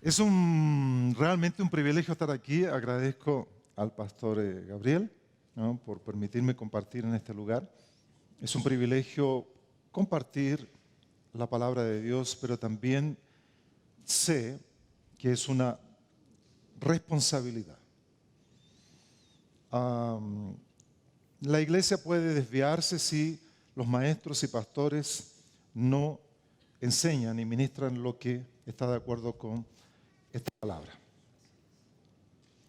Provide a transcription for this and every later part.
Es realmente un privilegio estar aquí. Agradezco al pastor Gabriel, ¿no?, por permitirme compartir en este lugar. Es un privilegio compartir la palabra de Dios, pero también sé que es una responsabilidad. La iglesia puede desviarse si los maestros y pastores no enseñan y ministran lo que está de acuerdo con esta palabra.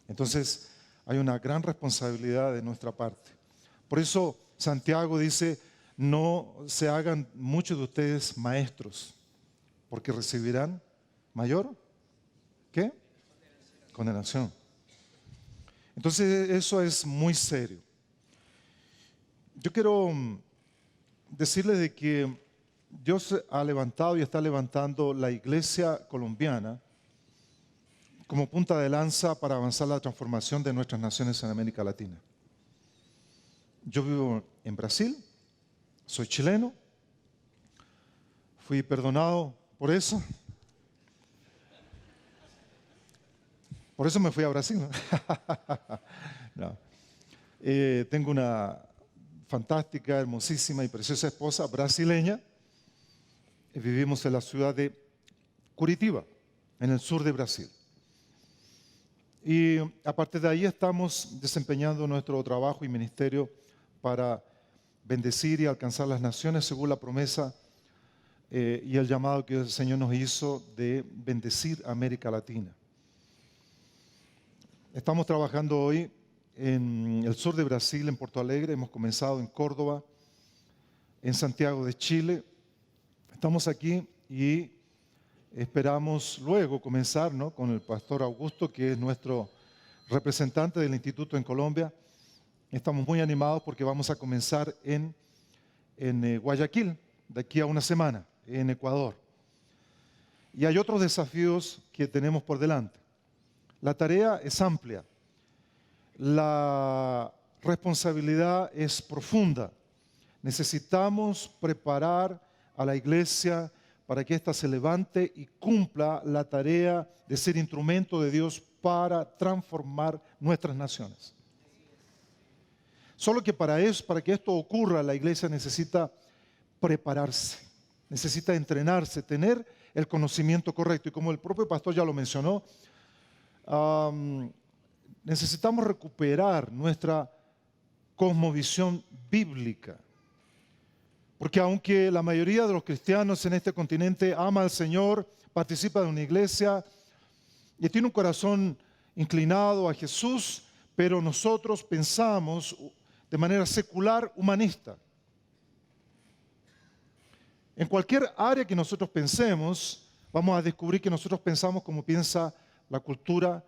Entonces, hay una gran responsabilidad de nuestra parte. Por eso Santiago dice: no se hagan muchos de ustedes maestros, porque recibirán mayor, ¿qué? Condenación. Entonces, eso es muy serio. Yo quiero decirles de que Dios ha levantado y está levantando la iglesia colombiana como punta de lanza para avanzar la transformación de nuestras naciones en América Latina. Yo vivo en Brasil, soy chileno, fui perdonado por eso. Por eso me fui a Brasil, ¿no? No. Tengo una fantástica, hermosísima y preciosa esposa brasileña. Vivimos en la ciudad de Curitiba, en el sur de Brasil. Y a partir de ahí estamos desempeñando nuestro trabajo y ministerio para bendecir y alcanzar las naciones según la promesa y el llamado que el Señor nos hizo de bendecir a América Latina. Estamos trabajando hoy en el sur de Brasil, en Porto Alegre. Hemos comenzado en Córdoba, en Santiago de Chile. Estamos aquí y esperamos luego comenzar, ¿no?, con el pastor Augusto, que es nuestro representante del instituto en Colombia. Estamos muy animados porque vamos a comenzar en Guayaquil, de aquí a una semana, en Ecuador. Y hay otros desafíos que tenemos por delante. La tarea es amplia, la responsabilidad es profunda. Necesitamos preparar a la iglesia para que ésta se levante y cumpla la tarea de ser instrumento de Dios para transformar nuestras naciones. Solo que para que esto ocurra, la iglesia necesita prepararse, necesita entrenarse, tener el conocimiento correcto. Y como el propio pastor ya lo mencionó, necesitamos recuperar nuestra cosmovisión bíblica. Porque aunque la mayoría de los cristianos en este continente ama al Señor, participa de una iglesia y tiene un corazón inclinado a Jesús, pero nosotros pensamos de manera secular, humanista. En cualquier área que nosotros pensemos, vamos a descubrir que nosotros pensamos como piensa la cultura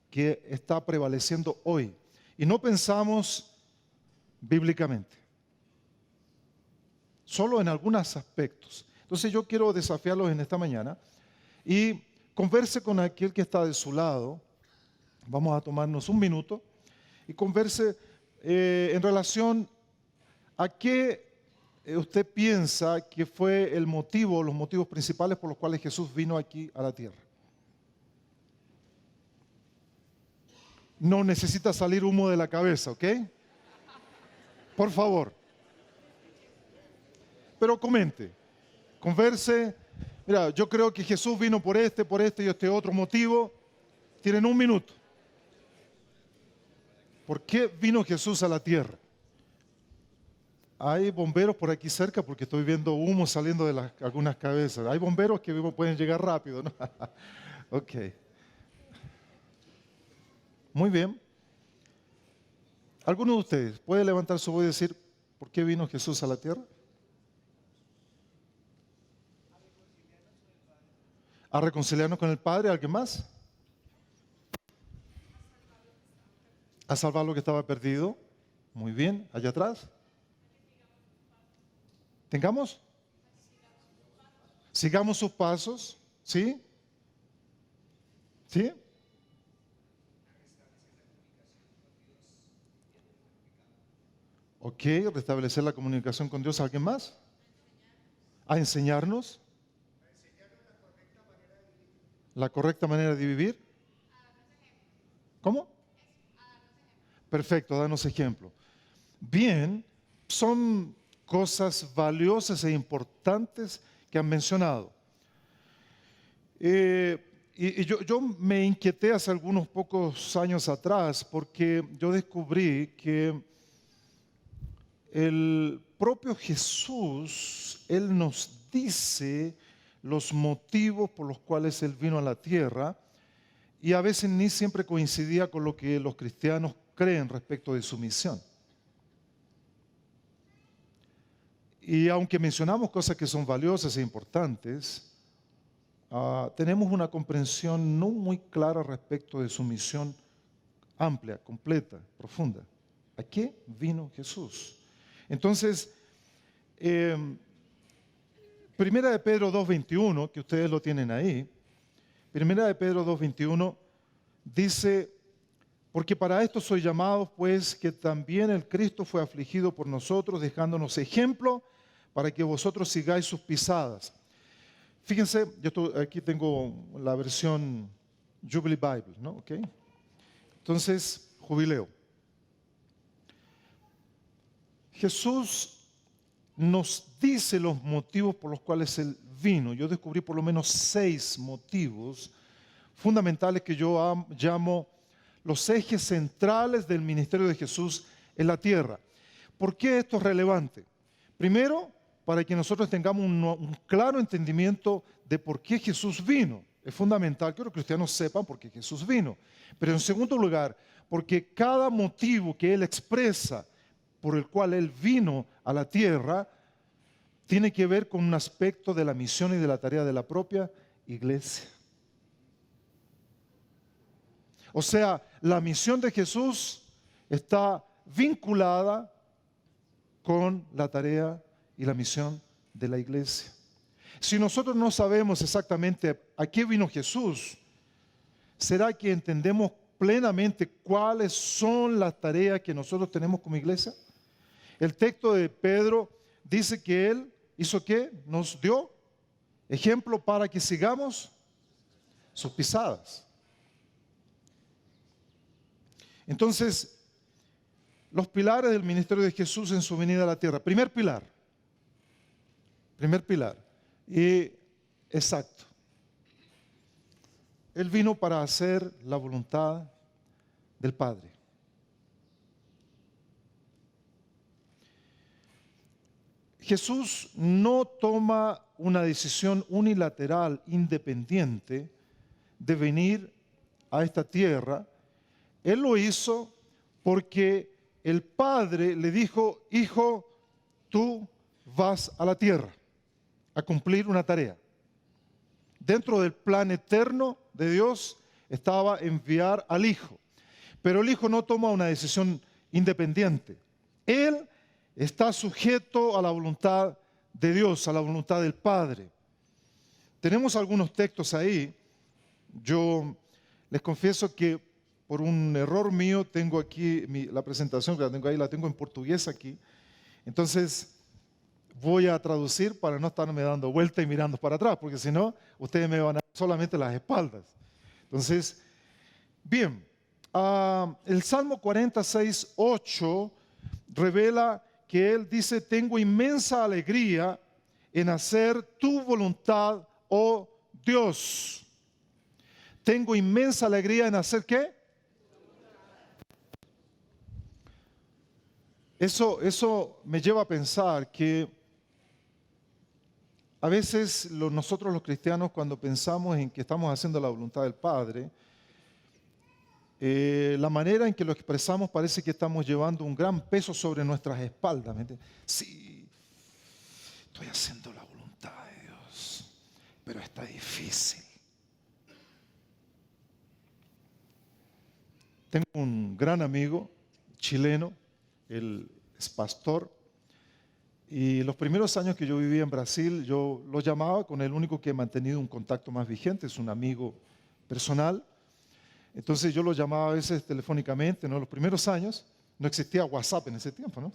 que está prevaleciendo hoy. Y no pensamos bíblicamente. Solo en algunos aspectos. Entonces yo quiero desafiarlos en esta mañana y converse con aquel que está de su lado. Vamos a tomarnos un minuto y converse en relación a qué usted piensa que fue el motivo, los motivos principales por los cuales Jesús vino aquí a la tierra. No necesita salir humo de la cabeza, ¿ok? Por favor. Pero comente, converse. Mira, yo creo que Jesús vino por este y este otro motivo. Tienen un minuto. ¿Por qué vino Jesús a la tierra? Hay bomberos por aquí cerca porque estoy viendo humo saliendo de algunas cabezas. Hay bomberos que pueden llegar rápido, ¿no? Ok. Muy bien. ¿Alguno de ustedes puede levantar su voz y decir por qué vino Jesús a la tierra? A reconciliarnos con el Padre. ¿Alguien más? A salvar lo que estaba perdido. Muy bien. Allá atrás. ¿Tengamos? Sigamos sus pasos. ¿Sí? ¿Sí? Ok, restablecer la comunicación con Dios. ¿Alguien más? A enseñarnos la correcta manera de vivir. ¿Cómo? Perfecto, danos ejemplo. Bien, son cosas valiosas e importantes que han mencionado. Yo me inquieté hace algunos pocos años atrás porque yo descubrí que el propio Jesús, Él nos dice los motivos por los cuales Él vino a la tierra y a veces ni siempre coincidía con lo que los cristianos creen respecto de su misión. Y aunque mencionamos cosas que son valiosas e importantes, tenemos una comprensión no muy clara respecto de su misión amplia, completa, profunda. ¿A qué vino Jesús? Entonces, Primera de Pedro 2:21, que ustedes lo tienen ahí, Primera de Pedro 2:21 dice: porque para esto soy llamado, pues que también el Cristo fue afligido por nosotros, dejándonos ejemplo para que vosotros sigáis sus pisadas. Fíjense, aquí tengo la versión Jubilee Bible, ¿no? ¿Okay? Entonces, jubileo. Jesús nos dice los motivos por los cuales Él vino. Yo descubrí por lo menos 6 motivos fundamentales que yo llamo los ejes centrales del ministerio de Jesús en la tierra. ¿Por qué esto es relevante? Primero, para que nosotros tengamos un claro entendimiento de por qué Jesús vino. Es fundamental que los cristianos sepan por qué Jesús vino. Pero en segundo lugar, porque cada motivo que Él expresa por el cual Él vino a la tierra tiene que ver con un aspecto de la misión y de la tarea de la propia iglesia. O sea, la misión de Jesús está vinculada con la tarea y la misión de la iglesia. Si nosotros no sabemos exactamente a qué vino Jesús, ¿será que entendemos plenamente cuáles son las tareas que nosotros tenemos como iglesia? El texto de Pedro dice que Él hizo ¿qué? Nos dio ejemplo para que sigamos sus pisadas. Entonces, los pilares del ministerio de Jesús en su venida a la tierra. Primer pilar. Y exacto. Él vino para hacer la voluntad del Padre. Jesús no toma una decisión unilateral, independiente, de venir a esta tierra. Él lo hizo porque el Padre le dijo: hijo, tú vas a la tierra a cumplir una tarea. Dentro del plan eterno de Dios estaba enviar al Hijo. Pero el Hijo no toma una decisión independiente. Él está sujeto a la voluntad de Dios, a la voluntad del Padre. Tenemos algunos textos ahí. Yo les confieso que por un error mío tengo aquí la presentación, que la tengo ahí, la tengo en portugués aquí. Entonces voy a traducir para no estarme dando vuelta y mirando para atrás, porque si no, ustedes me van a ver solamente las espaldas. Entonces, bien, el Salmo 46:8 revela que Él dice: tengo inmensa alegría en hacer tu voluntad, oh Dios. Tengo inmensa alegría en hacer ¿qué? Eso me lleva a pensar que a veces nosotros los cristianos, cuando pensamos en que estamos haciendo la voluntad del Padre, la manera en que lo expresamos parece que estamos llevando un gran peso sobre nuestras espaldas. Sí, estoy haciendo la voluntad de Dios, pero está difícil. Tengo un gran amigo chileno, él es pastor, y los primeros años que yo vivía en Brasil, yo lo llamaba con el único que he mantenido un contacto más vigente, es un amigo personal. Entonces yo lo llamaba a veces telefónicamente, ¿no? Los primeros años, no existía WhatsApp en ese tiempo, ¿no?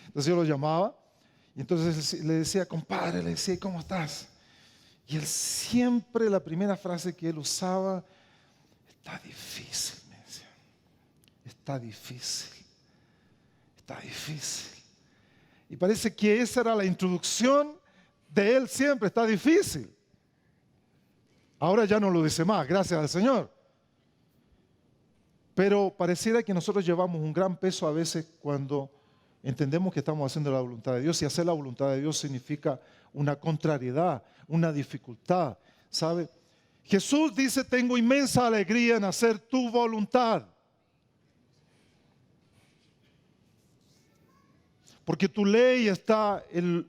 Entonces yo lo llamaba y entonces le decía: compadre, le decía, ¿cómo estás? Y él siempre, la primera frase que él usaba, está difícil, me decía. Está difícil. Está difícil. Y parece que esa era la introducción de él siempre, está difícil. Ahora ya no lo dice más, gracias al Señor. Pero pareciera que nosotros llevamos un gran peso a veces cuando entendemos que estamos haciendo la voluntad de Dios. Y hacer la voluntad de Dios significa una contrariedad, una dificultad, ¿sabe? Jesús dice, tengo inmensa alegría en hacer tu voluntad. Porque tu ley está en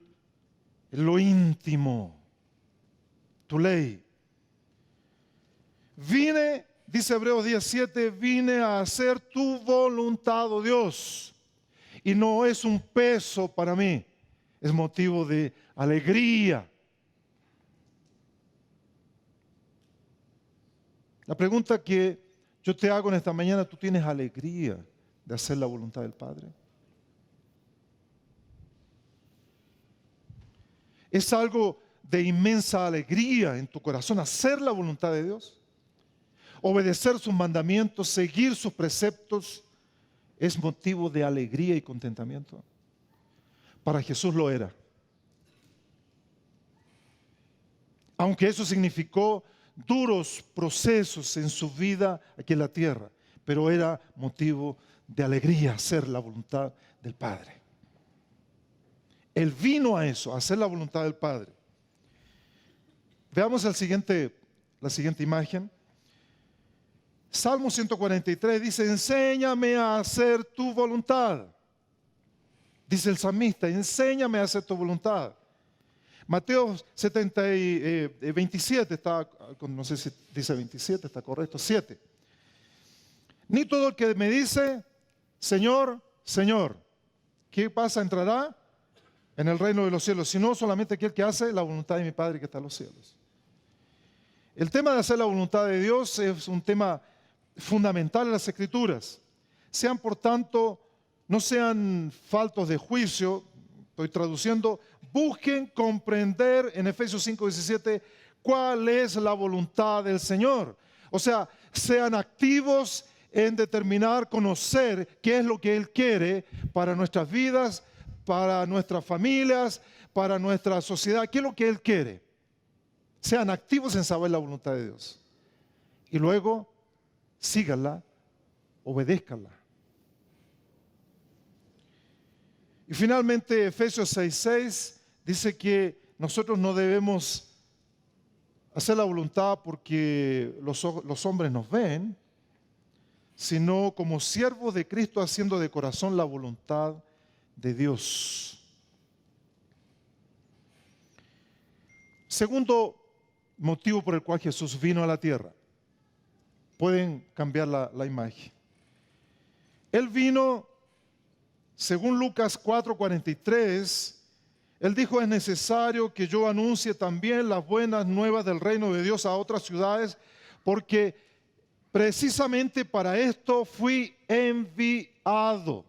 lo íntimo. Tu ley. Vine, dice Hebreos 10:7, vine a hacer tu voluntad, oh Dios. Y no es un peso para mí, es motivo de alegría. La pregunta que yo te hago en esta mañana, ¿tú tienes alegría de hacer la voluntad del Padre? ¿Es algo de inmensa alegría en tu corazón hacer la voluntad de Dios? Obedecer sus mandamientos, seguir sus preceptos, ¿es motivo de alegría y contentamiento? Para Jesús lo era. Aunque eso significó duros procesos en su vida aquí en la tierra, pero era motivo de alegría hacer la voluntad del Padre. Él vino a eso, a hacer la voluntad del Padre. Veamos la siguiente imagen. Salmo 143 dice, enséñame a hacer tu voluntad. Dice el salmista, enséñame a hacer tu voluntad. Mateo 27, está, no sé si dice 27, está correcto, 7. Ni todo el que me dice, Señor, Señor, ¿qué pasa? Entrará en el reino de los cielos, sino solamente aquel que hace la voluntad de mi Padre que está en los cielos. El tema de hacer la voluntad de Dios es un tema fundamental en las Escrituras. Sean por tanto, no sean faltos de juicio, estoy traduciendo, busquen comprender en Efesios 5:17 cuál es la voluntad del Señor. O sea, sean activos en determinar, conocer qué es lo que Él quiere para nuestras vidas, para nuestras familias, para nuestra sociedad, qué es lo que Él quiere. Sean activos en saber la voluntad de Dios. Y luego, síganla, obedézcanla. Y finalmente, Efesios 6:6 dice que nosotros no debemos hacer la voluntad porque los hombres nos ven, sino como siervos de Cristo haciendo de corazón la voluntad de Dios. Segundo motivo por el cual Jesús vino a la tierra. Pueden cambiar la imagen. Él vino, según Lucas 4:43, Él dijo, es necesario que yo anuncie también las buenas nuevas del reino de Dios a otras ciudades, porque precisamente para esto fui enviado.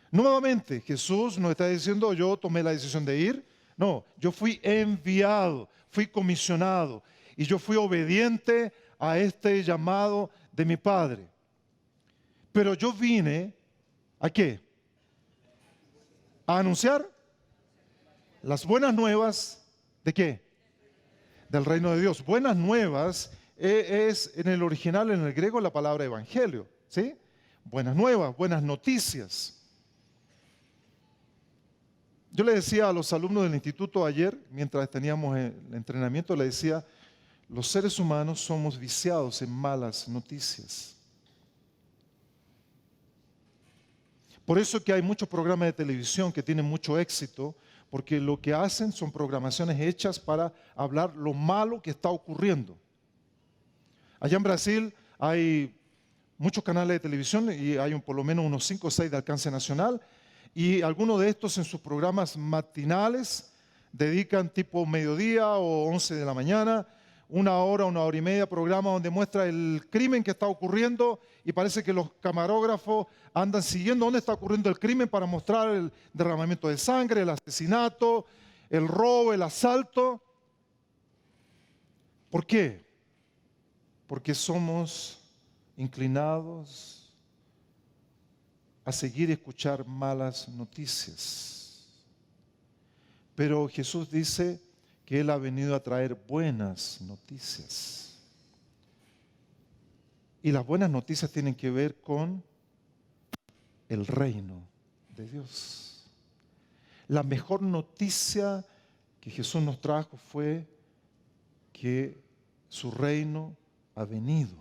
Nuevamente, Jesús no está diciendo, yo tomé la decisión de ir. No, yo fui enviado, fui comisionado y yo fui obediente a este llamado de mi Padre. Pero yo vine, ¿a qué? A anunciar las buenas nuevas, ¿de qué? Del reino de Dios. Buenas nuevas es en el original, en el griego, la palabra evangelio, ¿sí? Buenas nuevas, buenas noticias. Yo le decía a los alumnos del instituto ayer, mientras teníamos el entrenamiento, le decía, los seres humanos somos viciados en malas noticias. Por eso que hay muchos programas de televisión que tienen mucho éxito, porque lo que hacen son programaciones hechas para hablar lo malo que está ocurriendo. Allá en Brasil hay muchos canales de televisión y hay por lo menos unos 5 o 6 de alcance nacional, y algunos de estos en sus programas matinales dedican tipo mediodía o 11 de la mañana, 1 hora, 1 hora y media, programa donde muestra el crimen que está ocurriendo y parece que los camarógrafos andan siguiendo dónde está ocurriendo el crimen para mostrar el derramamiento de sangre, el asesinato, el robo, el asalto. ¿Por qué? Porque somos inclinados a seguir y escuchar malas noticias. Pero Jesús dice que Él ha venido a traer buenas noticias. Y las buenas noticias tienen que ver con el reino de Dios. La mejor noticia que Jesús nos trajo fue que su reino ha venido.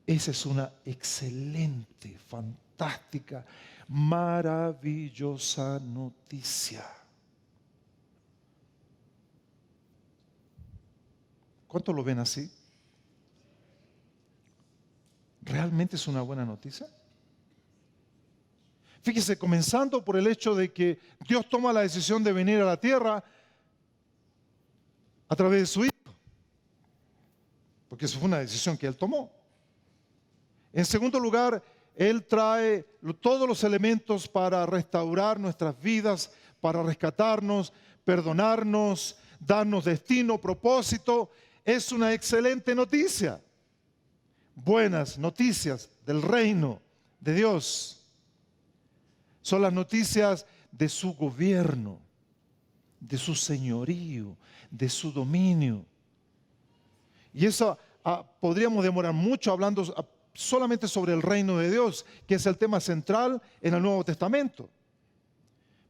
Esa es una excelente, fantástica, maravillosa noticia. ¿Cuántos lo ven así? ¿Realmente es una buena noticia? Fíjese, comenzando por el hecho de que Dios toma la decisión de venir a la tierra a través de su Hijo. Porque eso fue una decisión que Él tomó. En segundo lugar, Él trae todos los elementos para restaurar nuestras vidas, para rescatarnos, perdonarnos, darnos destino, propósito. Es una excelente noticia. Buenas noticias del reino de Dios. Son las noticias de su gobierno, de su señorío, de su dominio. Y eso podríamos demorar mucho hablando solamente sobre el reino de Dios, que es el tema central en el Nuevo Testamento.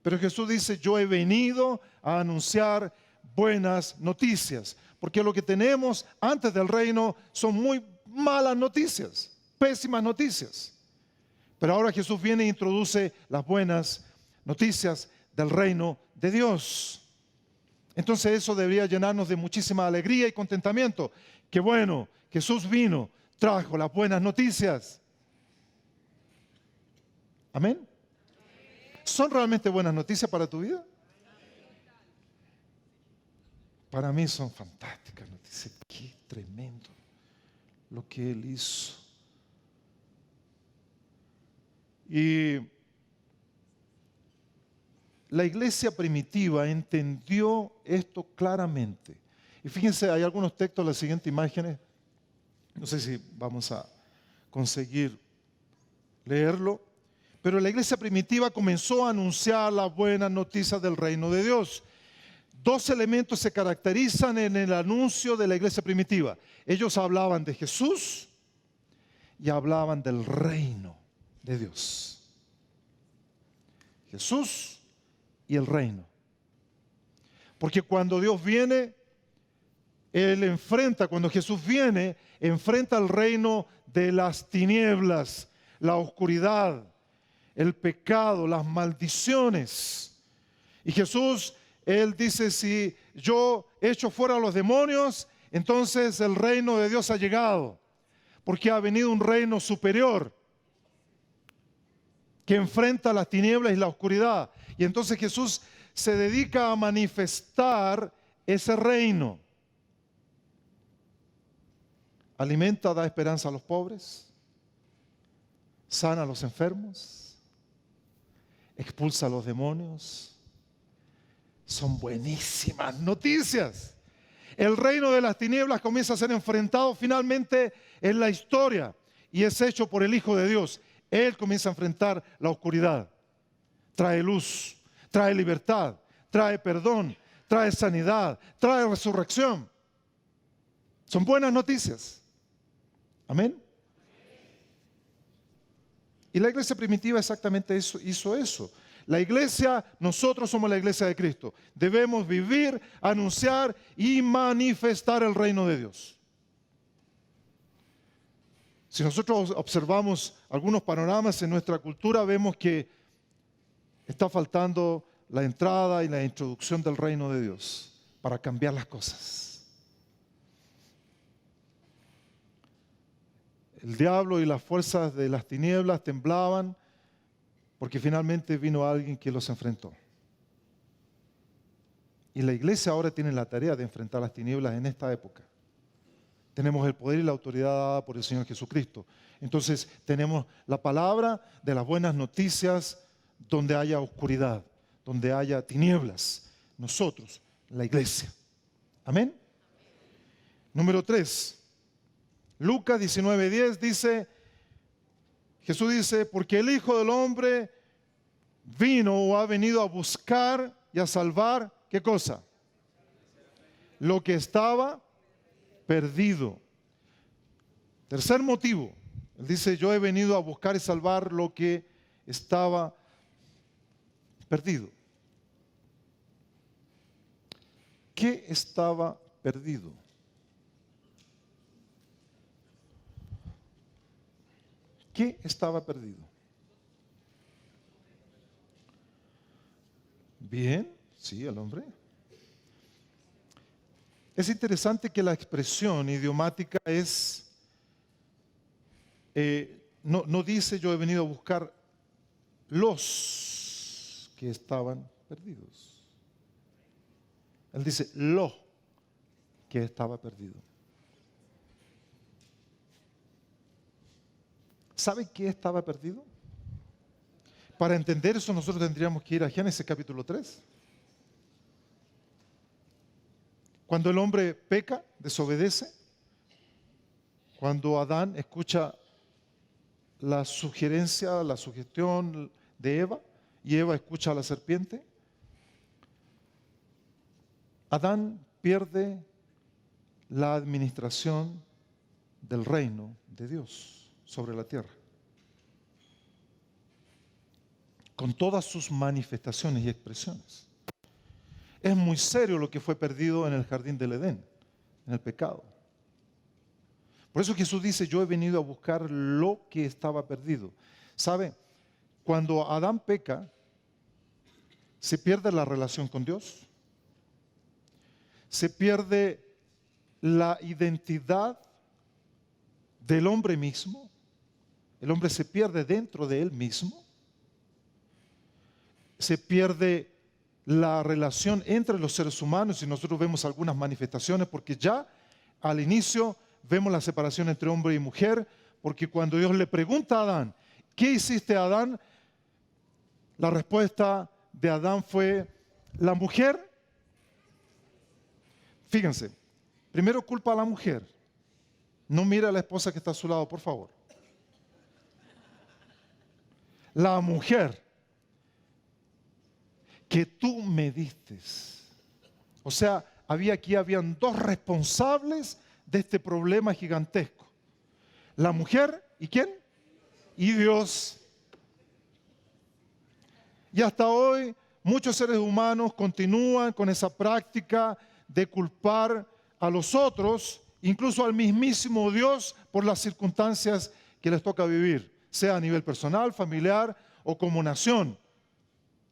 Pero Jesús dice, yo he venido a anunciar buenas noticias, porque lo que tenemos antes del reino son muy malas noticias, pésimas noticias. Pero ahora Jesús viene e introduce las buenas noticias del reino de Dios. Entonces eso debería llenarnos de muchísima alegría y contentamiento. Que bueno, Jesús vino, trajo las buenas noticias. Amén. ¿Son realmente buenas noticias para tu vida? Para mí son fantásticas noticias. Qué tremendo lo que Él hizo. Y la iglesia primitiva entendió esto claramente. Y fíjense, hay algunos textos en las siguientes imágenes. No sé si vamos a conseguir leerlo. Pero la iglesia primitiva comenzó a anunciar las buenas noticias del reino de Dios. Dos elementos se caracterizan en el anuncio de la iglesia primitiva. Ellos hablaban de Jesús y hablaban del reino de Dios. Jesús y el reino. Porque cuando Dios viene, cuando Jesús viene, enfrenta el reino de las tinieblas, la oscuridad, el pecado, las maldiciones. Y Jesús, Él dice, si yo echo fuera a los demonios, entonces el reino de Dios ha llegado. Porque ha venido un reino superior que enfrenta las tinieblas y la oscuridad. Y entonces Jesús se dedica a manifestar ese reino. Alimenta, da esperanza a los pobres, sana a los enfermos, expulsa a los demonios. Son buenísimas noticias. El reino de las tinieblas comienza a ser enfrentado finalmente en la historia y es hecho por el Hijo de Dios. Él comienza a enfrentar la oscuridad. Trae luz, trae libertad, trae perdón, trae sanidad, trae resurrección. Son buenas noticias. Amén. Y la iglesia primitiva exactamente hizo eso. La iglesia, nosotros somos la iglesia de Cristo. Debemos vivir, anunciar y manifestar el reino de Dios. Si nosotros observamos algunos panoramas en nuestra cultura, vemos que está faltando la entrada y la introducción del reino de Dios para cambiar las cosas. El diablo y las fuerzas de las tinieblas temblaban porque finalmente vino alguien que los enfrentó. Y la iglesia ahora tiene la tarea de enfrentar las tinieblas en esta época. Tenemos el poder y la autoridad dada por el Señor Jesucristo. Entonces tenemos la palabra de las buenas noticias donde haya oscuridad, donde haya tinieblas. Nosotros, la iglesia. Amén. Número 3. Lucas 19:10 dice, Jesús dice, porque el Hijo del Hombre vino o ha venido a buscar y a salvar, ¿qué cosa? Lo que estaba perdido. Tercer motivo, él dice, yo he venido a buscar y salvar lo que estaba perdido. ¿Qué estaba perdido? ¿Qué estaba perdido? Bien, sí, el hombre. Es interesante que la expresión idiomática es, no dice yo he venido a buscar los que estaban perdidos. Él dice lo que estaba perdido. ¿Sabe qué estaba perdido? Para entender eso nosotros tendríamos que ir a Génesis capítulo 3. Cuando el hombre peca, desobedece, cuando Adán escucha la sugerencia, la sugestión de Eva, y Eva escucha a la serpiente, Adán pierde la administración del reino de Dios sobre la tierra, con todas sus manifestaciones y expresiones. Es muy serio lo que fue perdido en el jardín del Edén, en el pecado. Por eso Jesús dice, yo he venido a buscar lo que estaba perdido. ¿Sabe? Cuando Adán peca, se pierde la relación con Dios, se pierde la identidad del hombre mismo, el hombre se pierde dentro de él mismo, se pierde la relación entre los seres humanos y nosotros vemos algunas manifestaciones porque ya al inicio vemos la separación entre hombre y mujer, porque cuando Dios le pregunta a Adán, ¿qué hiciste, Adán? La respuesta de Adán fue, la mujer. Fíjense, primero culpa a la mujer. No mira a la esposa que está a su lado, por favor. La mujer que tú me diste. O sea, habían dos responsables de este problema gigantesco. La mujer, ¿y quién? Y Dios. Y hasta hoy muchos seres humanos continúan con esa práctica de culpar a los otros, incluso al mismísimo Dios, por las circunstancias que les toca vivir, sea a nivel personal, familiar o como nación.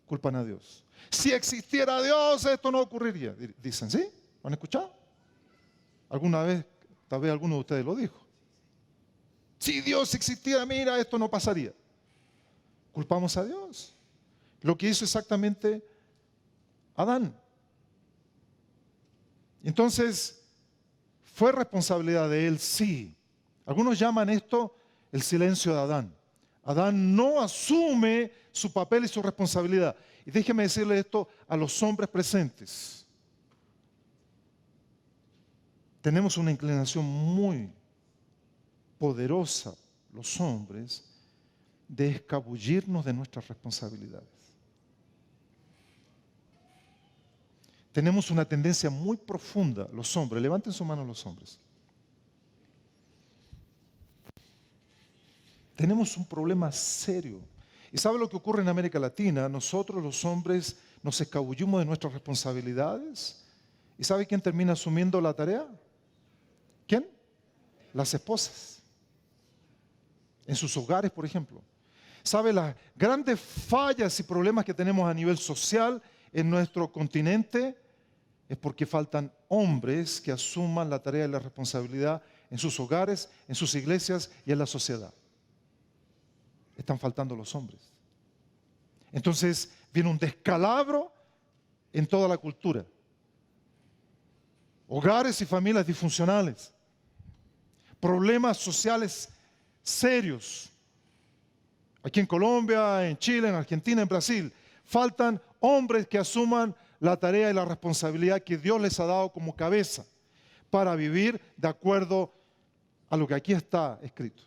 Culpan a Dios. Si existiera Dios, esto no ocurriría. Dicen, ¿sí? ¿Lo han escuchado? ¿Alguna vez, tal vez alguno de ustedes lo dijo? Si Dios existiera, mira, esto no pasaría. Culpamos a Dios. Lo que hizo exactamente Adán. Entonces, ¿fue responsabilidad de él? Sí. Algunos llaman esto el silencio de Adán. Adán no asume su papel y su responsabilidad. Y déjeme decirle esto a los hombres presentes. Tenemos una inclinación muy poderosa, los hombres, de escabullirnos de nuestras responsabilidades. Tenemos una tendencia muy profunda, los hombres, levanten su mano los hombres. Tenemos un problema serio. ¿Y sabe lo que ocurre en América Latina? Nosotros los hombres nos escabullimos de nuestras responsabilidades. ¿Y sabe quién termina asumiendo la tarea? ¿Quién? Las esposas. En sus hogares, por ejemplo. ¿Sabe las grandes fallas y problemas que tenemos a nivel social en nuestro continente? Es porque faltan hombres que asuman la tarea y la responsabilidad en sus hogares, en sus iglesias y en la sociedad. Están faltando los hombres. Entonces viene un descalabro en toda la cultura. Hogares y familias disfuncionales. Problemas sociales serios. Aquí en Colombia, en Chile, en Argentina, en Brasil. Faltan hombres que asuman la tarea y la responsabilidad que Dios les ha dado como cabeza. para vivir de acuerdo a lo que aquí está escrito.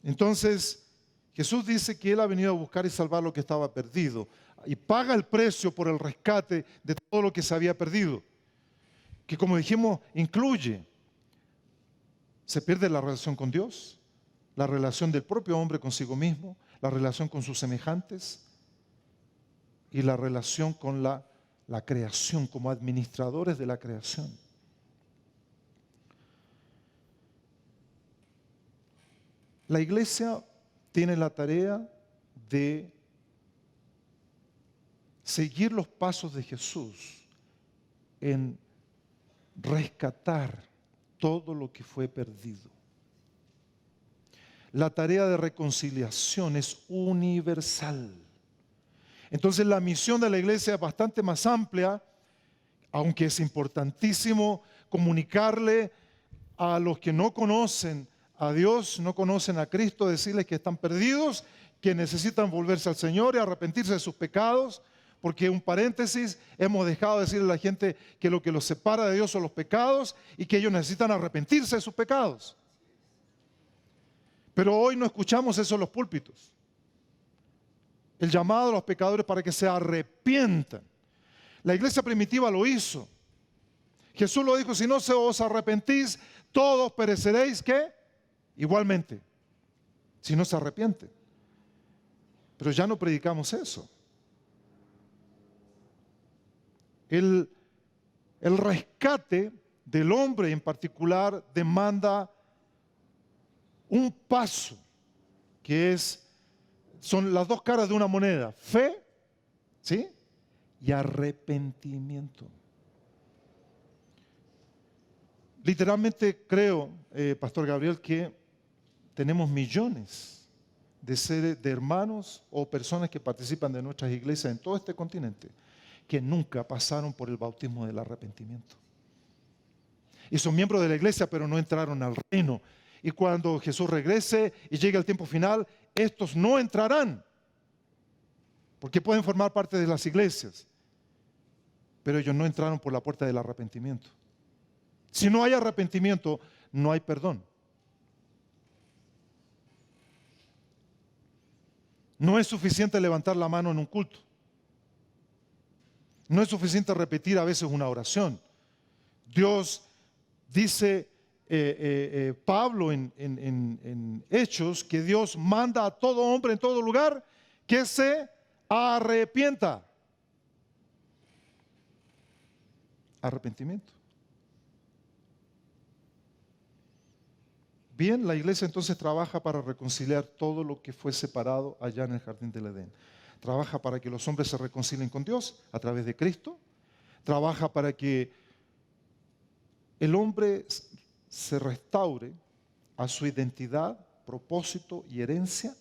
Entonces, Jesús dice que Él ha venido a buscar y salvar lo que estaba perdido y paga el precio por el rescate de todo lo que se había perdido, que como dijimos, incluye, se pierde la relación con Dios, la relación del propio hombre consigo mismo, la relación con sus semejantes y la relación con la creación, como administradores de la creación. La iglesia tiene la tarea de seguir los pasos de Jesús en rescatar todo lo que fue perdido. La tarea de reconciliación es universal. Entonces la misión de la iglesia es bastante más amplia, aunque es importantísimo comunicarle a los que no conocen a Dios, no conocen a Cristo, decirles que están perdidos, que necesitan volverse al Señor y arrepentirse de sus pecados, porque un paréntesis, hemos dejado de decirle a la gente que lo que los separa de Dios son los pecados y que ellos necesitan arrepentirse de sus pecados. Pero hoy no escuchamos eso en los púlpitos. El llamado a los pecadores para que se arrepientan. La iglesia primitiva lo hizo. Jesús lo dijo, si no se os arrepentís, todos pereceréis, ¿qué? Igualmente, si no se arrepienten. Pero ya no predicamos eso. El rescate del hombre en particular demanda un paso que son las dos caras de una moneda, fe, ¿sí? Y arrepentimiento. Literalmente creo, Pastor Gabriel, que tenemos millones de hermanos o personas que participan de nuestras iglesias en todo este continente que nunca pasaron por el bautismo del arrepentimiento. Y son miembros de la iglesia, pero no entraron al reino. Y cuando Jesús regrese y llegue el tiempo final, estos no entrarán, porque pueden formar parte de las iglesias, pero ellos no entraron por la puerta del arrepentimiento. Si no hay arrepentimiento, no hay perdón. No es suficiente levantar la mano en un culto. No es suficiente repetir a veces una oración. Dios dice, Pablo en Hechos, que Dios manda a todo hombre en todo lugar que se arrepienta. Arrepentimiento. Bien, la iglesia entonces trabaja para reconciliar todo lo que fue separado allá en el jardín del Edén. Trabaja para que los hombres se reconcilien con Dios a través de Cristo. Trabaja para que el hombre se restaure a su identidad, propósito y herencia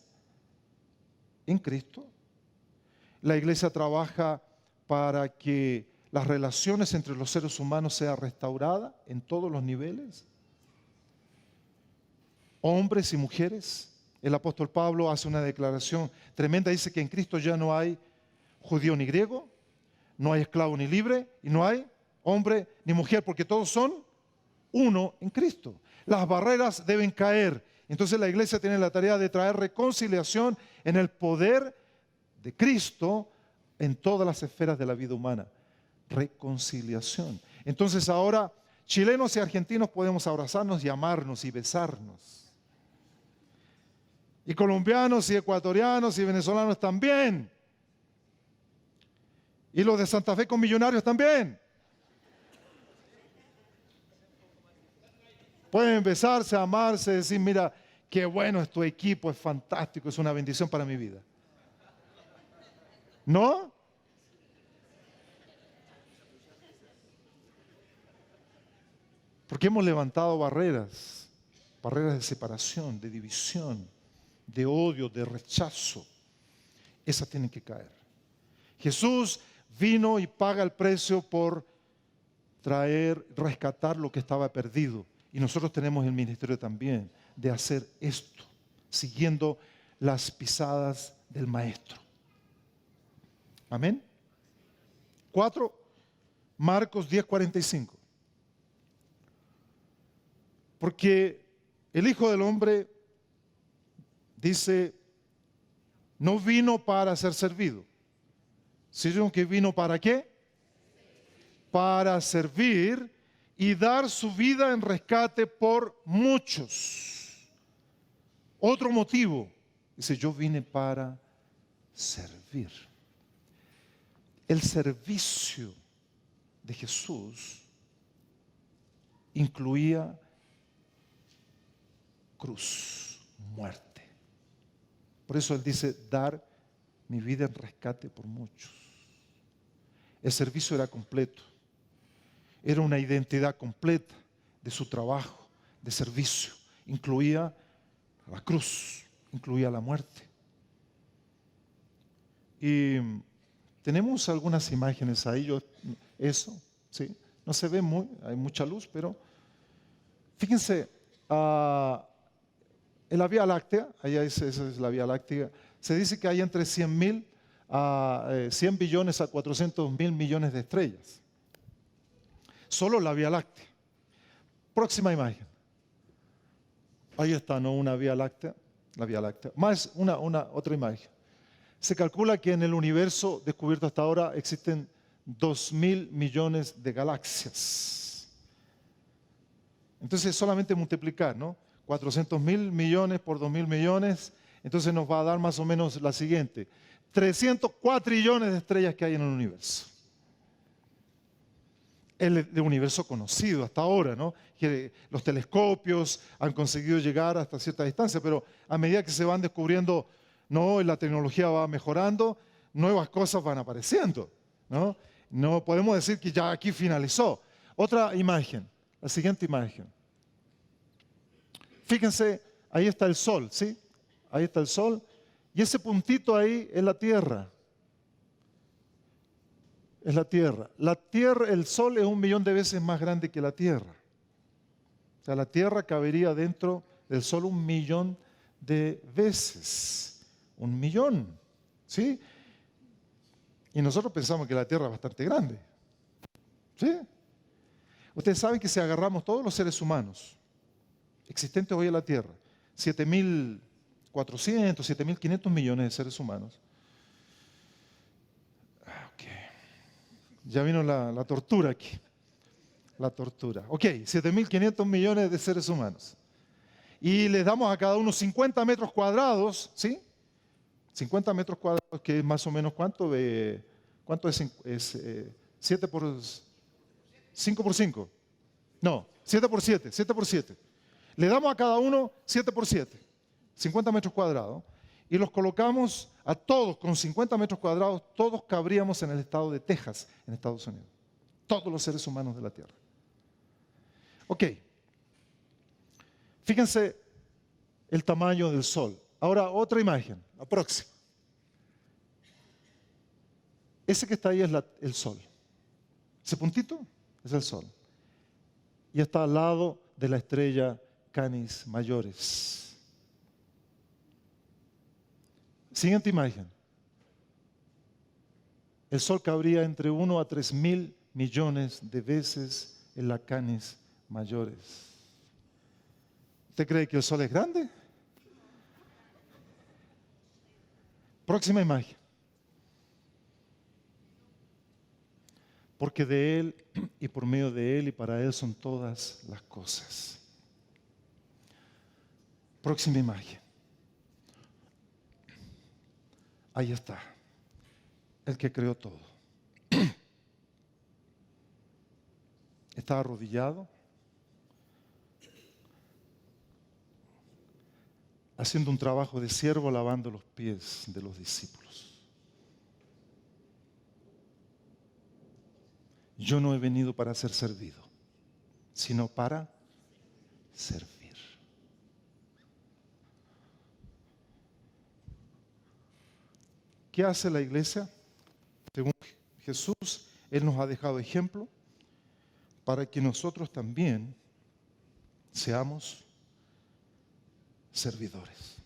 en Cristo. La iglesia trabaja para que las relaciones entre los seres humanos sean restauradas en todos los niveles. Hombres y mujeres. El apóstol Pablo hace una declaración tremenda. Dice que en Cristo ya no hay judío ni griego, no hay esclavo ni libre, y no hay hombre ni mujer, porque todos son uno en Cristo. Las barreras deben caer. Entonces la iglesia tiene la tarea de traer reconciliación en el poder de Cristo en todas las esferas de la vida humana. Reconciliación. Entonces ahora chilenos y argentinos podemos abrazarnos y amarnos y besarnos. Y colombianos y ecuatorianos y venezolanos también. Y los de Santa Fe con Millonarios también. Pueden besarse, amarse, decir, mira, qué bueno es tu equipo, es fantástico, es una bendición para mi vida. ¿No? Porque hemos levantado barreras de separación, de división, de odio, de rechazo. Esas tienen que caer. Jesús vino y paga el precio por rescatar lo que estaba perdido. Y nosotros tenemos el ministerio también de hacer esto, siguiendo las pisadas del Maestro. Amén. 4. Marcos 10:45. Porque el Hijo del Hombre dice, no vino para ser servido, sino que vino ¿para qué? Para servir y dar su vida en rescate por muchos. Otro motivo, dice, yo vine para servir. El servicio de Jesús incluía cruz, muerte. Por eso Él dice, dar mi vida en rescate por muchos. El servicio era completo. Era una identidad completa de su trabajo, de servicio. Incluía la cruz, incluía la muerte. Y tenemos algunas imágenes ahí, eso, ¿sí? No se ve hay mucha luz, pero fíjense, en la Vía Láctea, esa es la Vía Láctea, se dice que hay entre 100 billones a 400 mil millones de estrellas. Solo la Vía Láctea. Próxima imagen. Ahí está, ¿no? Una Vía Láctea, la Vía Láctea. Más otra imagen. Se calcula que en el universo descubierto hasta ahora existen 2.000 millones de galaxias. Entonces solamente multiplicar, ¿no? 400 mil millones por 2.000 millones, entonces nos va a dar más o menos la siguiente: 304 trillones de estrellas que hay en el universo. El universo conocido hasta ahora, ¿no? Que los telescopios han conseguido llegar hasta cierta distancia, pero a medida que se van descubriendo, no, la tecnología va mejorando, nuevas cosas van apareciendo, ¿no? No podemos decir que ya aquí finalizó. Otra imagen, la siguiente imagen. Fíjense, ahí está el sol, ¿sí? Ahí está el sol. Y ese puntito ahí es la Tierra. Es la Tierra. La Tierra, el sol es 1 millón de veces más grande que la Tierra. O sea, la Tierra cabería dentro del sol 1 millón de veces. 1 millón, ¿sí? Y nosotros pensamos que la Tierra es bastante grande, ¿sí? Ustedes saben que si agarramos todos los seres humanos existentes hoy en la Tierra, 7.400, 7.500 millones de seres humanos. Okay. Ya vino la tortura aquí. La tortura. Ok, 7.500 millones de seres humanos. Y les damos a cada uno 50 metros cuadrados, ¿sí? 50 metros cuadrados, que es más o menos ¿cuánto? ¿Cuánto es? 7 por 5 por 5. No, 7 por 7, 7 por 7. Le damos a cada uno 7 por 7, 50 metros cuadrados, y los colocamos a todos con 50 metros cuadrados, todos cabríamos en el estado de Texas, en Estados Unidos. Todos los seres humanos de la Tierra. Ok. Fíjense el tamaño del Sol. Ahora otra imagen, la próxima. Ese que está ahí es el Sol. Ese puntito es el Sol. Y está al lado de la estrella Canis Mayores. Siguiente imagen. El Sol cabría entre 1 a 3.000 millones de veces en la Canis Mayores. ¿Usted cree que el Sol es grande? Próxima imagen. Porque de Él y por medio de Él y para Él son todas las cosas. Próxima imagen. Ahí está. El que creó todo. Está arrodillado, haciendo un trabajo de siervo, lavando los pies de los discípulos. Yo no he venido para ser servido, sino para servir. ¿Qué hace la iglesia? Según Jesús, Él nos ha dejado ejemplo para que nosotros también seamos servidores,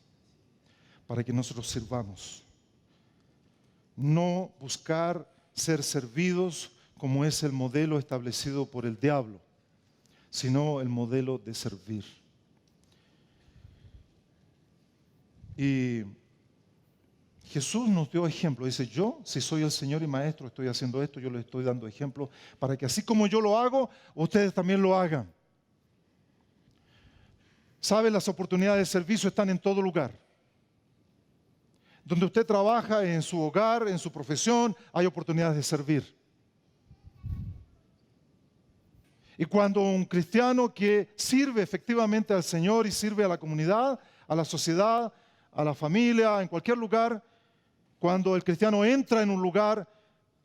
para que nosotros sirvamos. No buscar ser servidos como es el modelo establecido por el diablo, sino el modelo de servir. Y Jesús nos dio ejemplo. Dice, yo, si soy el Señor y Maestro, estoy haciendo esto, yo les estoy dando ejemplo para que así como yo lo hago, ustedes también lo hagan. ¿Sabe? Las oportunidades de servicio están en todo lugar. Donde usted trabaja, en su hogar, en su profesión, hay oportunidades de servir. Y cuando un cristiano que sirve efectivamente al Señor y sirve a la comunidad, a la sociedad, a la familia, en cualquier lugar, cuando el cristiano entra en un lugar,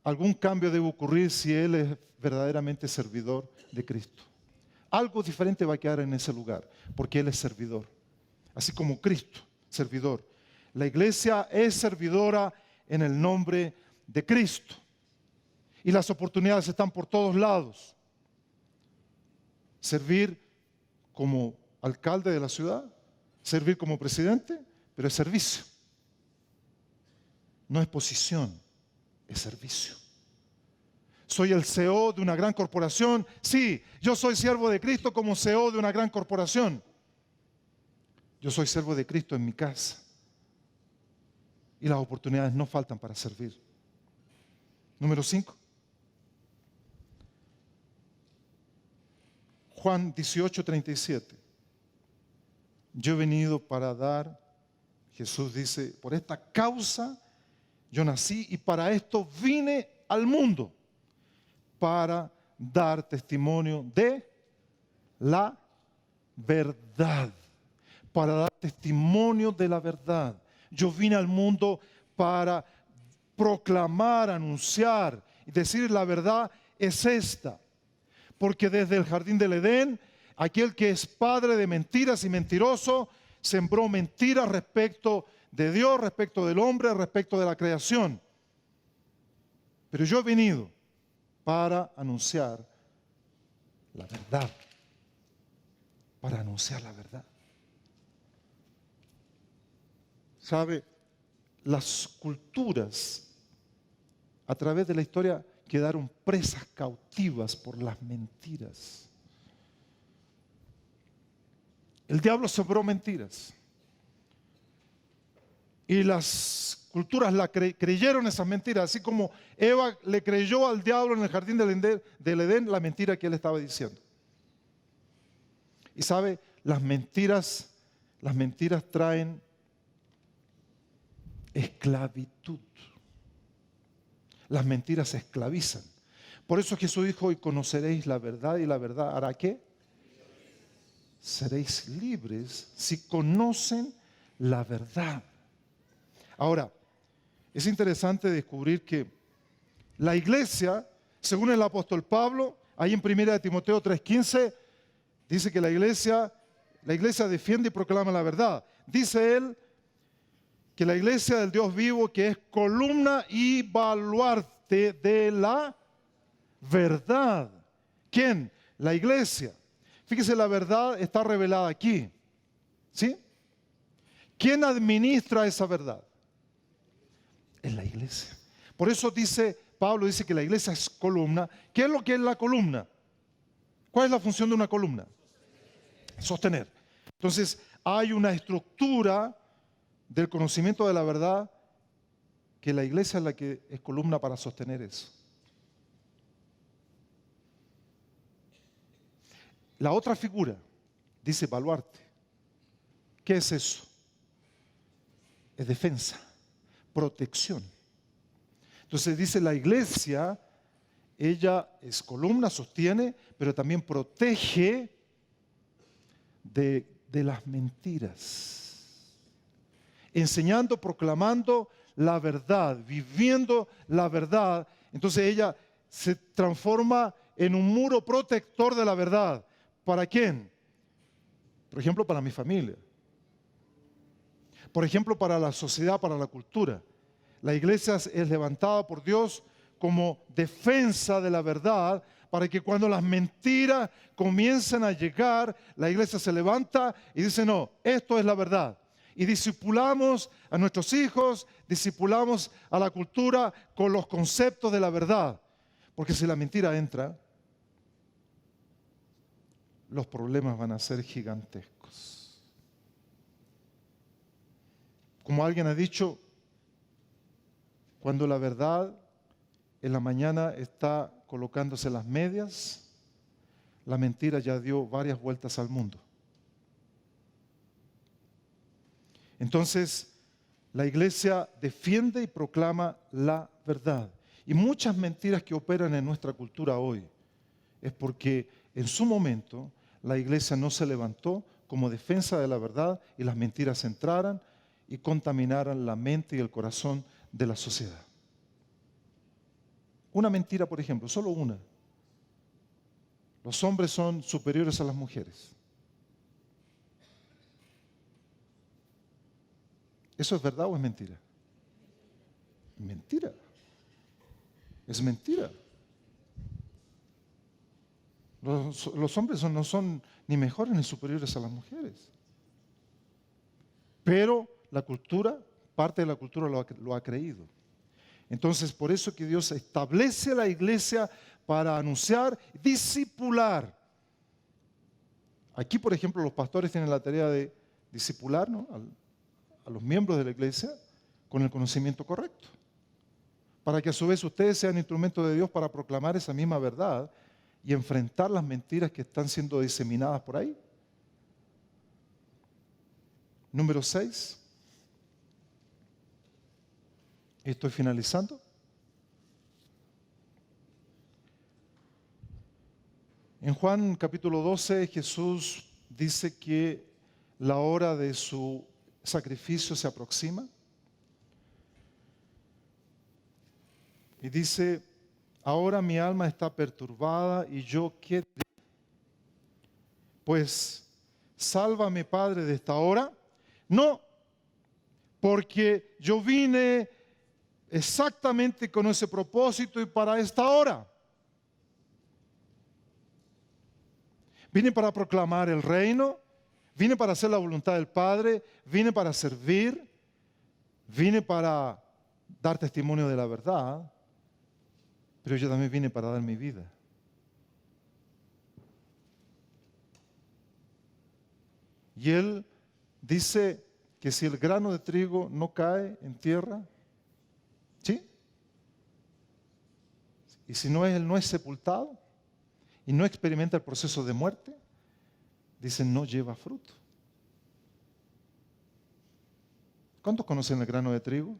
algún cambio debe ocurrir si él es verdaderamente servidor de Cristo. Algo diferente va a quedar en ese lugar, porque él es servidor. Así como Cristo, servidor. La iglesia es servidora en el nombre de Cristo. Y las oportunidades están por todos lados. Servir como alcalde de la ciudad, servir como presidente, pero es servicio. No es posición, es servicio. Soy el CEO de una gran corporación. Sí, yo soy siervo de Cristo como CEO de una gran corporación. Yo soy siervo de Cristo en mi casa. Y las oportunidades no faltan para servir. Número 5. Juan 18:37. Yo he venido para dar, Jesús dice, por esta causa yo nací y para esto vine al mundo, para dar testimonio de la verdad, para dar testimonio de la verdad. Yo vine al mundo para proclamar, anunciar y decir la verdad es esta. Porque desde el jardín del Edén, aquel que es padre de mentiras y mentiroso, sembró mentiras respecto de Dios, respecto del hombre, respecto de la creación. Pero yo he venido para anunciar la verdad. Para anunciar la verdad. ¿Sabe? Las culturas a través de la historia quedaron presas, cautivas por las mentiras. El diablo sembró mentiras. Y las culturas creyeron esas mentiras, así como Eva le creyó al diablo en el jardín del Edén la mentira que él estaba diciendo. Y sabe, las mentiras traen esclavitud. Las mentiras esclavizan. Por eso Jesús dijo, y conoceréis la verdad, y la verdad hará ¿qué? Seréis libres si conocen la verdad. Ahora, es interesante descubrir que la iglesia, según el apóstol Pablo, ahí en 1 Timoteo 3:15, dice que la iglesia defiende y proclama la verdad. Dice él que la iglesia del Dios vivo, que es columna y baluarte de la verdad. ¿Quién? La iglesia. Fíjese, la verdad está revelada aquí. ¿Sí? ¿Quién administra esa verdad? Es la iglesia. Por eso Pablo dice que la iglesia es columna. ¿Qué es lo que es la columna? ¿Cuál es la función de una columna? Sostener. Entonces, hay una estructura del conocimiento de la verdad que la iglesia es la que es columna para sostener eso. La otra figura dice baluarte. ¿Qué es eso? Es defensa, protección. Entonces dice la iglesia, ella es columna, sostiene, pero también protege de las mentiras. Enseñando, proclamando la verdad, viviendo la verdad. Entonces ella se transforma en un muro protector de la verdad. ¿Para quién? Por ejemplo, para mi familia. Por ejemplo, para la sociedad, para la cultura. La iglesia es levantada por Dios como defensa de la verdad, para que cuando las mentiras comiencen a llegar, la iglesia se levanta y dice, no, esto es la verdad. Y discipulamos a nuestros hijos, discipulamos a la cultura con los conceptos de la verdad. Porque si la mentira entra, los problemas van a ser gigantescos. Como alguien ha dicho, cuando la verdad en la mañana está colocándose las medias, la mentira ya dio varias vueltas al mundo. Entonces, la iglesia defiende y proclama la verdad. Y muchas mentiras que operan en nuestra cultura hoy es porque en su momento la iglesia no se levantó como defensa de la verdad y las mentiras entraran y contaminaran la mente y el corazón de la sociedad. Una mentira, por ejemplo, solo una. Los hombres son superiores a las mujeres. ¿Eso es verdad o es mentira? Mentira. Es mentira. Los hombres no son ni mejores ni superiores a las mujeres. Pero la cultura, parte de la cultura lo ha creído. Entonces, por eso que Dios establece la iglesia para anunciar, discipular. Aquí, por ejemplo, los pastores tienen la tarea de discipular, ¿no?, a los miembros de la iglesia con el conocimiento correcto, para que a su vez ustedes sean instrumentos de Dios para proclamar esa misma verdad y enfrentar las mentiras que están siendo diseminadas por ahí. Número 6. Estoy finalizando. En Juan capítulo 12, Jesús dice que la hora de su sacrificio se aproxima. Y dice, ahora mi alma está perturbada y yo ¿qué diré? Pues, sálvame, Padre, de esta hora. No, porque yo vine exactamente con ese propósito y para esta hora. Vine para proclamar el reino, vine para hacer la voluntad del Padre, vine para servir, vine para dar testimonio de la verdad, pero yo también vine para dar mi vida. Y Él dice que si el grano de trigo no cae en tierra, ¿sí? Y si Él no es sepultado y no experimenta el proceso de muerte, dice no lleva fruto. ¿Cuántos conocen el grano de trigo?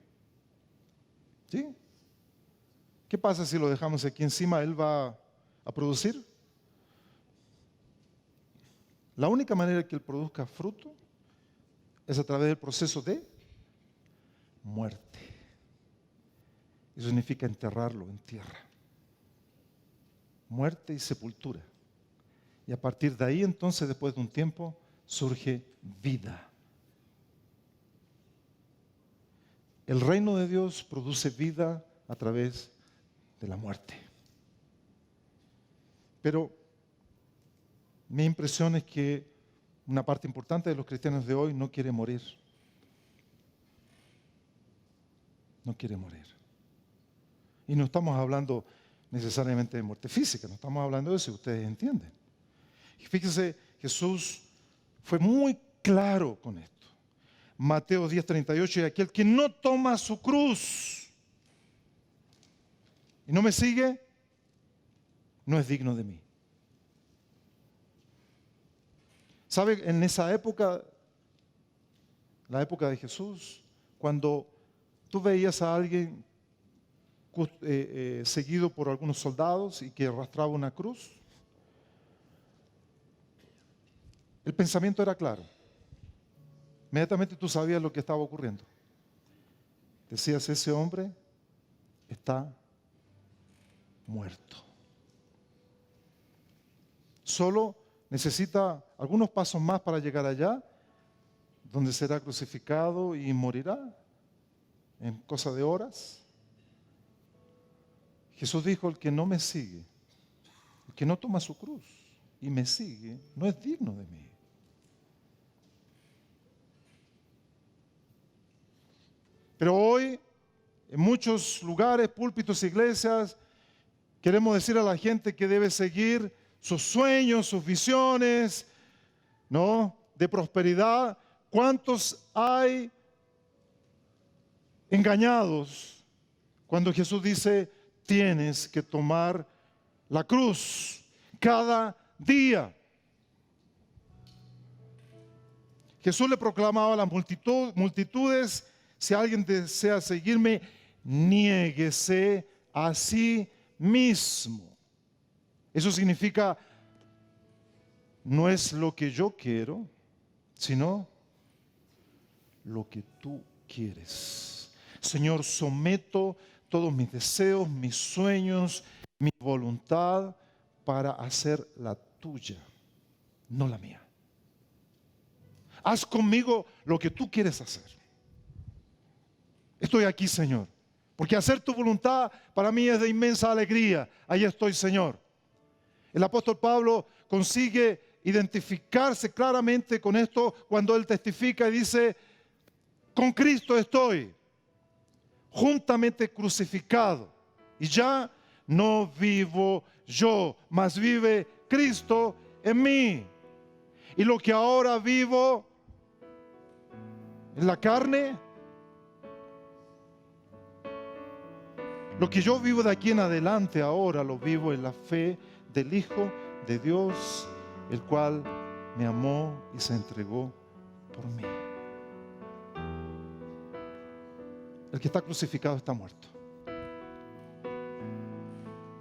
¿Sí? ¿Qué pasa si lo dejamos aquí encima? ¿Él va a producir? La única manera que Él produzca fruto es a través del proceso de muerte. Eso significa enterrarlo en tierra. Muerte y sepultura. Y a partir de ahí, entonces, después de un tiempo, surge vida. El reino de Dios produce vida a través de la muerte. Pero mi impresión es que una parte importante de los cristianos de hoy no quiere morir. No quiere morir. Y no estamos hablando necesariamente de muerte física, no estamos hablando de eso, ustedes entienden. Y fíjense, Jesús fue muy claro con esto. Mateo 10:38, y aquel que no toma su cruz y no me sigue, no es digno de mí. ¿Sabe? En esa época, la época de Jesús, cuando tú veías a alguien seguido por algunos soldados y que arrastraba una cruz, el pensamiento era claro. Inmediatamente tú sabías lo que estaba ocurriendo. Decías, ese hombre está muerto. Solo necesita algunos pasos más para llegar allá, donde será crucificado y morirá en cosa de horas. Jesús dijo, el que no me sigue, el que no toma su cruz y me sigue, no es digno de mí. Pero hoy, en muchos lugares, púlpitos, iglesias, Queremos decir a la gente que debe seguir sus sueños, sus visiones, ¿no?, de prosperidad. ¿Cuántos hay engañados cuando Jesús dice, tienes que tomar la cruz cada día? Jesús le proclamaba a las multitudes, si alguien desea seguirme, niéguese a sí mismo. Eso significa, no es lo que yo quiero, sino lo que tú quieres. Señor, someto todos mis deseos, mis sueños, mi voluntad para hacer la tuya, no la mía. Haz conmigo lo que tú quieres hacer. Estoy aquí, Señor, porque hacer tu voluntad para mí es de inmensa alegría. Ahí estoy, Señor. El apóstol Pablo consigue identificarse claramente con esto cuando él testifica y dice, con Cristo estoy juntamente crucificado, y ya no vivo yo, mas vive Cristo en mí. Y lo que ahora vivo en la carne, lo que yo vivo de aquí en adelante ahora lo vivo en la fe del Hijo de Dios, el cual me amó y se entregó por mí. El que está crucificado está muerto.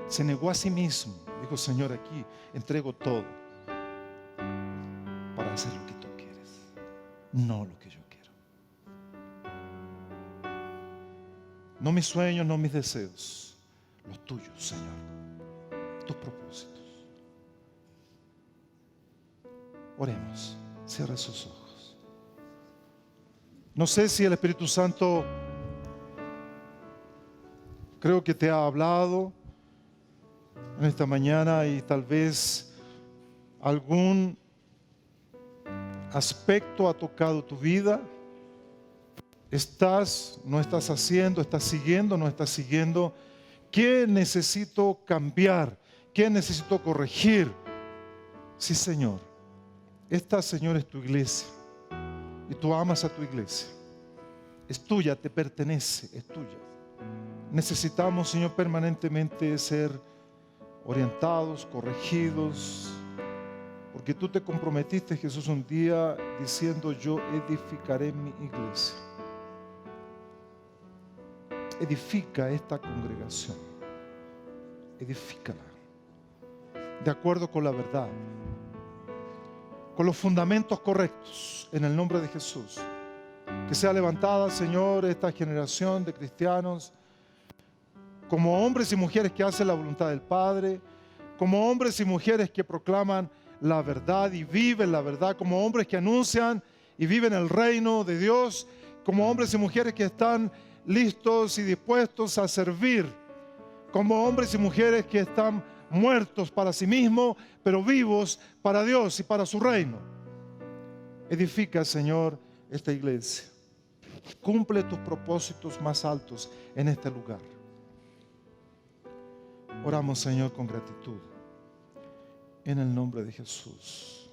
Se negó a sí mismo. Dijo, Señor, aquí entrego todo para hacer lo que tú quieres, no lo que yo quiero. No mis sueños, no mis deseos, los tuyos, Señor, tus propósitos. Oremos, cierra sus ojos. No sé si el Espíritu Santo creo que te ha hablado en esta mañana y tal vez algún aspecto ha tocado tu vida. No estás haciendo, estás siguiendo, no estás siguiendo. ¿Qué necesito cambiar? ¿Qué necesito corregir? Sí, Señor. Esta, Señor, es tu iglesia y tú amas a tu iglesia. Es tuya, te pertenece, es tuya. Necesitamos, Señor, permanentemente ser orientados, corregidos, porque tú te comprometiste, Jesús, un día diciendo, yo edificaré mi iglesia. Edifica esta congregación, edifícala de acuerdo con la verdad, con los fundamentos correctos, en el nombre de Jesús. Que sea levantada, Señor, esta generación de cristianos como hombres y mujeres que hacen la voluntad del Padre, como hombres y mujeres que proclaman la verdad y viven la verdad, como hombres que anuncian y viven el reino de Dios, como hombres y mujeres que están listos y dispuestos a servir, como hombres y mujeres que están muertos para sí mismos, pero vivos para Dios y para su reino. Edifica, Señor, esta iglesia. Cumple tus propósitos más altos en este lugar. Oramos, Señor, con gratitud, en el nombre de Jesús.